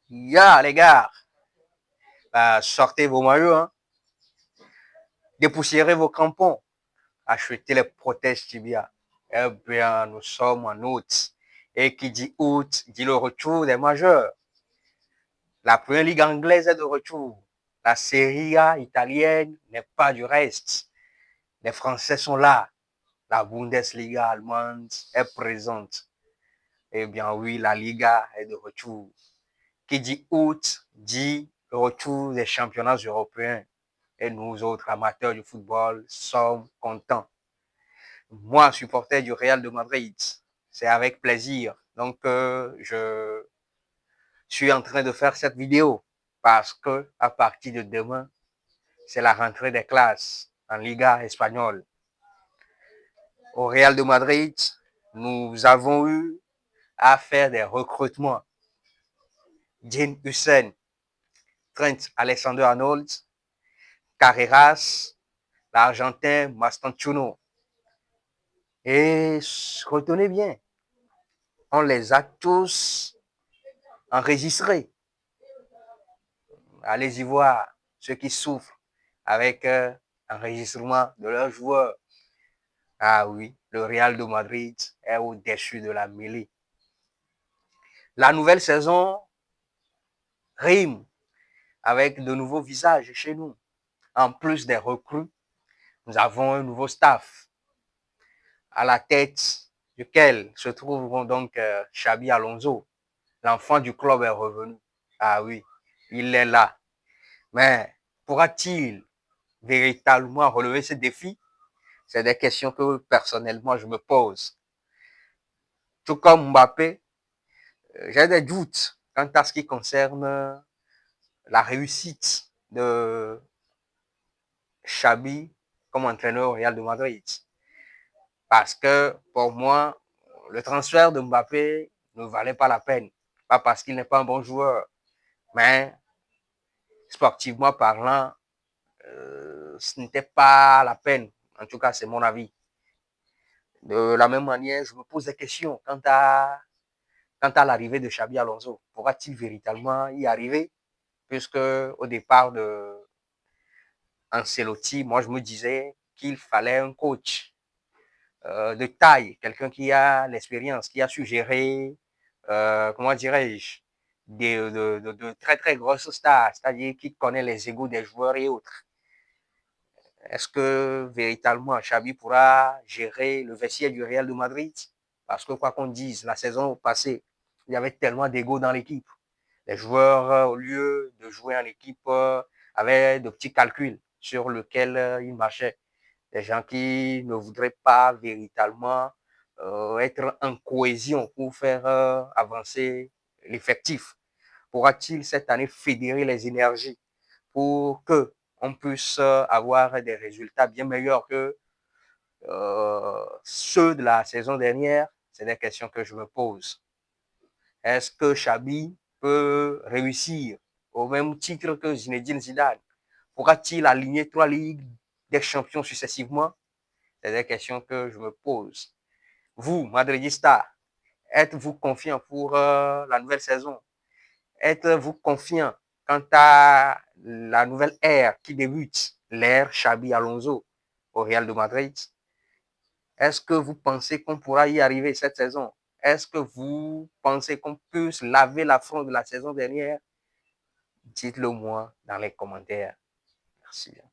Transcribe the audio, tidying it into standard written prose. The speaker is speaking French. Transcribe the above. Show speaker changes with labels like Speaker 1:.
Speaker 1: Ya les gars, sortez vos maillots, hein, dépoussiérez vos crampons, achetez les protèges tibia. Eh bien, nous sommes en août. Et qui dit août, dit le retour des majeurs. La première ligue anglaise est de retour. La Serie A italienne n'est pas du reste. Les Français sont là. La Bundesliga allemande est présente. Eh bien oui, la Liga est de retour. Qui dit août dit retour des championnats européens. Et nous autres amateurs du football sommes contents. Moi, supporter du Real de Madrid, c'est avec plaisir. Donc, je suis en train de faire cette vidéo parce que à partir de demain, c'est la rentrée des classes en Liga espagnole. Au Real de Madrid, nous avons eu à faire des recrutements. Dean Hussein, Trent Alexander-Arnold, Carreras, l'Argentin Mastantuono. Et retenez bien, on les a tous enregistrés. Allez-y voir ceux qui souffrent avec enregistrement de leurs joueurs. Ah oui, le Real de Madrid est au-dessus de la mêlée. La nouvelle saison rime avec de nouveaux visages chez nous. En plus des recrues, nous avons un nouveau staff à la tête duquel se trouve donc Xabi Alonso. L'enfant du club est revenu. Ah oui, il est là. Mais pourra-t-il véritablement relever ce défi? C'est des questions que personnellement je me pose. Tout comme Mbappé, j'ai des doutes quant à ce qui concerne la réussite de Xabi comme entraîneur au Real de Madrid. Parce que pour moi, le transfert de Mbappé ne valait pas la peine. Pas parce qu'il n'est pas un bon joueur, mais sportivement parlant, ce n'était pas la peine. En tout cas, c'est mon avis. De la même manière, je me pose des questions quant à l'arrivée de Xabi Alonso. Pourra-t-il véritablement y arriver? Puisque au départ de Ancelotti, moi je me disais qu'il fallait un coach de taille, quelqu'un qui a l'expérience, qui a su gérer, comment dirais-je, de très très grosses stars, c'est-à-dire qui connaît les égos des joueurs et autres. Est-ce que véritablement Xabi pourra gérer le vestiaire du Real de Madrid? Parce que quoi qu'on dise, la saison passée, il y avait tellement d'ego dans l'équipe. Les joueurs, au lieu de jouer en équipe, avaient de petits calculs sur lesquels ils marchaient. Des gens qui ne voudraient pas véritablement être en cohésion pour faire avancer l'effectif. Pourra-t-il cette année fédérer les énergies pour que on puisse avoir des résultats bien meilleurs que ceux de la saison dernière? C'est des questions que je me pose. Est-ce que Xabi peut réussir au même titre que Zinedine Zidane? Pourra-t-il aligner 3 ligues des champions successivement? C'est des questions que je me pose. Vous, Madridista, êtes-vous confiant pour la nouvelle saison? Êtes-vous confiant quant à la nouvelle ère qui débute, l'ère Xabi Alonso au Real de Madrid? Est-ce que vous pensez qu'on pourra y arriver cette saison? Est-ce que vous pensez qu'on puisse laver l'affront de la saison dernière? Dites-le moi dans les commentaires. Merci bien.